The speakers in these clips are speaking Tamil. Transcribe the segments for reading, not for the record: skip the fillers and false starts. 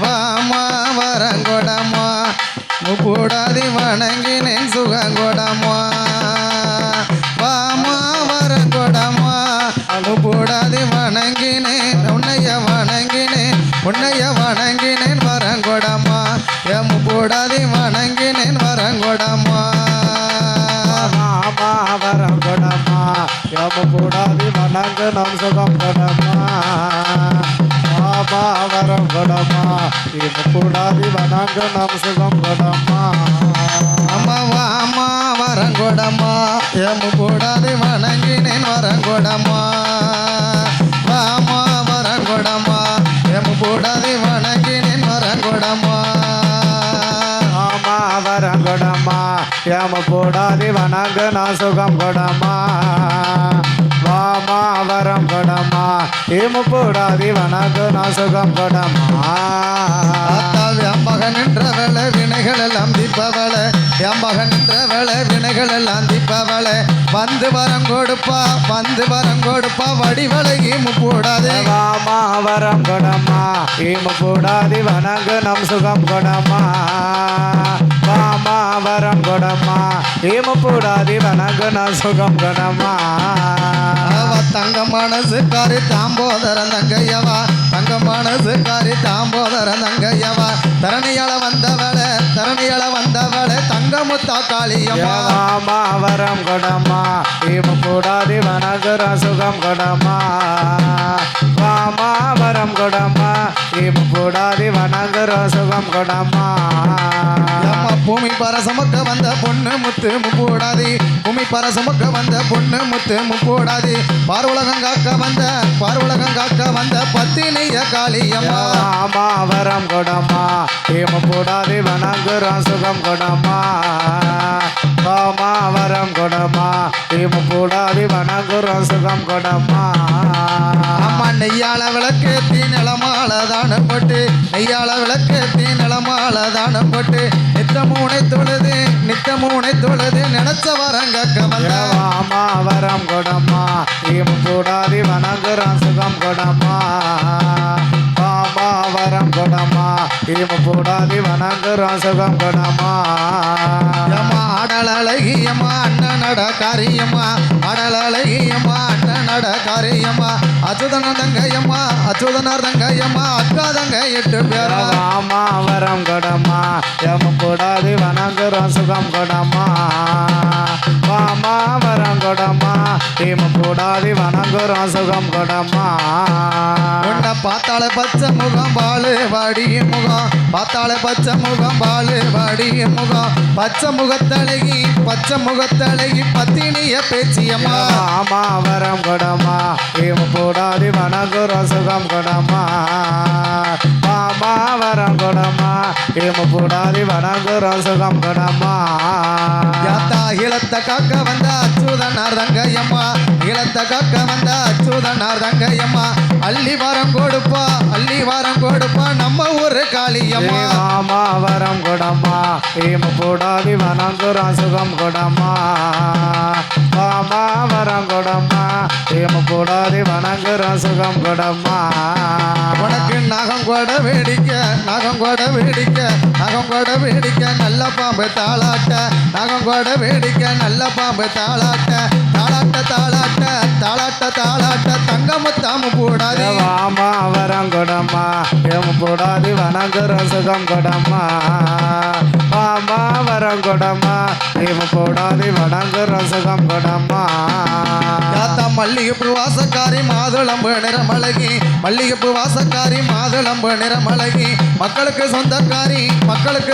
வாமா வரங்கொடமா முப்பூடாதி வணங்கினேன் சுகங்கொடமா வாமா வரங்கொடமா முப்பூடாதி வணங்கினேன் உன்னைய வணங்கினேன் வரங்கொடமா முப்பூடாதி வணங்கினேன் வரங்கொடமா வாமா வரங்கொடமா முப்பூடாதி வணங்கு நம் சுகம் கொடமா வாமா வரங்கொடமா முப்பூடாதி வணங்கு நம் சுகம் கொடமா அம்மா வாமா வரங்கொடமா முப்பூடாதி வணங்கினேன் வரங்கொடமா வாமா வரங்கொடமா முப்பூடாதி வணங்கினேன் வரங்கொடமா வாமா வரங்கொடமா முப்பூடாதி வணங்கு நம் சுகம் கொடமா வாமா வரம் கொடமா முப்பூடாதி வணங்கு நம் சுகம் கொடமா மகன் என்ற வேலை வினைகள் எல்லாம் தீப்பவள என் மகன் என்ற வேலை வினைகள் எல்லாம் தீப்பவள வந்து வரம் கொடுப்பா வடிவழகி முப்பூடாதே வாமா வரம் கொடமா முப்பூடாதி வணங்கு நம் சுகம் கொடமா வாமா வரம் கொடமா முப்பூடாதி வணங்கு நம் சுகம் கொடமா தங்க மனசு காரி தாம்போதரன் தங்கையவா தங்க மனசு காரி தாம்போதரன் தங்கையவா தரணியால வந்தவளே தங்கமுத்தா காளியம்மா வாமா வரம் கொடமா முப்பூடாதி வணங்கு நம் சுகம் கொடமா வாமா வரம் கொடமா முப்பூடாதி வணங்கு நம் சுகம் கொடமா பூமி பரசமக்க வந்த பொண்ணு முத்து முப்பூடாதி பூமி பரசமக்க வந்த பொண்ணு முத்து முப்பூடாதி பார்வுலகம் காக்க வந்த பத்தினிய காளியம்மா வாமா வரம் கொடமா முப்பூடாதி வணங்கு நம் சுகம் கொடமா வாமா வரம் கொடமா முப்பூடாதி வணங்கு நம் சுகம் கொடமா அம்மா நெய்யால விளக்கேத்தி நிலமால தானம் போட்டு நித்தமூனை தொழுது நினைச்ச வரங்க வாமா வரம் கொடமா முப்பூடாதி வணங்கு நம் சுகம் கொடமா வாமா வரம் கொடமா முப்பூடாதி வணங்கு நம் சுகம் கொடமா அடல் அழகியம்மா அண்ணன் நட காரியம்மா அச்சுதனர் தங்கையம்மா அக்கா தங்க 8 பேரா வாமா வரம் கொடமா முப்பூடாதி வணங்கு நம் சுகம் கொடமா வாமா வரம் கொடமா முப்பூடாதி வணங்கு நம் சுகம் கொடமா உன்னை பார்த்தாலே பச்சை முகம் பாலு வாடிய முகம் பச்சை முகத்தழகி பத்தினிய பேச்சியம்மா வாமா வரம் கொடமா முப்பூடாதி வணங்கு நம் சுகம் கொடமா வாமா வரம் கொடமா முப்பூடாதி வணங்கு நம் சுகம் கொடமா இளத்த காக்க வந்த அச்சுதனார் தங்கையம்மா அள்ளி வாரம் கொடுப்பா நம்ம ஊரு காளியம்மா வாமா வரம் கொடமா முப்பூடாதி வணங்கு நம் சுகம் கொடமா வாமா வரம் கொடமா முப்பூடாதி வணங்கு நம் சுகம் கொடமா உனக்கு நகம் கொட வேடிக்கை நல்ல பாம்பு தாளாட்ட தங்கமுத்தாம போடாதே வாமா வரம் கொடமா முப்பூடாதி வணங்கு நம் சுகம் கொடமா வாமா வரம் கொடமா முப்பூடாதி வணங்கு நம் சுகம் கொடமா மல்லிகைப்பூ வாசக்காரி மாதுளம்பு நிறமழகி மக்களுக்கு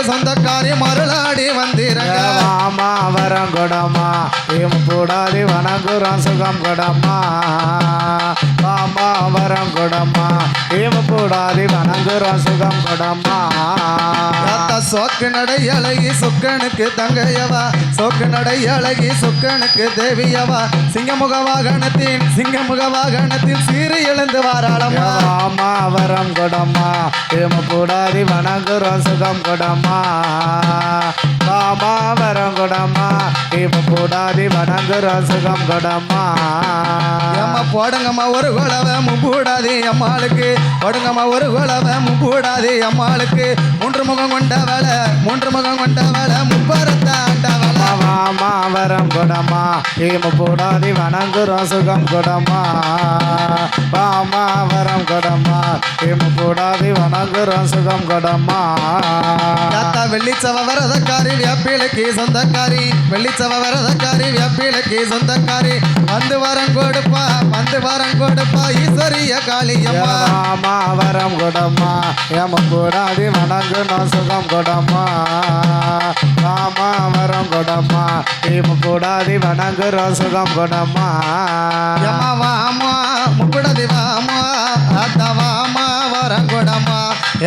சொந்தக்காரி மருளாடி வந்திரங்க வாமா வரம் கொடமா முப்பூடாதி வணங்கு நம் சுகம் கொடமா வாமா வரம் கொடமா முப்பூடாதி வணங்கு நம் சுகம் கொடமா சோக்கு நடை அழகி சுக்கனுக்கு தங்கையவா தேவியவா சிங்கமுக வாகனத்தில் சீறு எழுந்து வாராளம்மா வாமா வரம் கொடமா முப்பூடாதி வணங்கு நம் சுகம் கொடமா வாமா வரம் கொடம்மா இவ கூடாதி வணங்குற சுகம் கொடம்மா ஏம்மா போடுங்கம்மா ஒரு குலவை முப்பூடாதி அம்மாளுக்கு போடுங்கம்மா ஒரு குலவை முப்பூடாதி அம்மாளுக்கு மூன்று முகம் கொண்ட வேலை முப்பரத்தாண்டவள வாமா வரம் கொடம்மா இவ கூடாதி வணங்குற சுகம் கொடம்மா வாமா வரம் கொடம்மா இவ கூடாதி வணங்குற சுகம் கொடம்மா தாத்தா வெள்ளிச்சவ வரதக்காரி வேப்பிலைக்கு சொந்தக்காரி வெள்ளிச்சவ வரதக்காரி வேப்பிலைக்கு சொந்தக்காரி வந்து வரம் கொடுப்பா ஈஸ்வரிய காளியம்மா வாமா வரம் கொடம்மா எம கூடாதி வணங்குற சுகம் கொடம்மா வாமா வரம் கொடம்மா இவ கூடாதி வணங்குற சுகம் கொடம்மா ஏம்மா வாமா முக்குடதி வாமா அத்தா வாமா வரம் கொடம்மா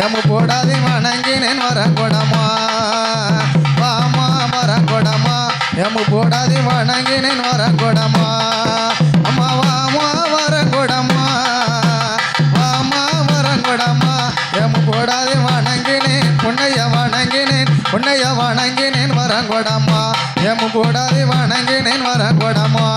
எம்மு போடாதி வணங்கினேன் வரம் கொடம்மா வாமா வரம் கொடம்மா எம்மு போடாதி வணங்கினேன் வரம் கொடம்மா அம்மா வாமா வரம் கொடம்மா வாமா வரம் கொடம்மா எம்மு போடாதி வணங்கினேன் புண்ணைய வணங்கினேன் வரம் கொடம்மா எம்மு போடாதி வணங்கினேன் வரம் கொடம்மா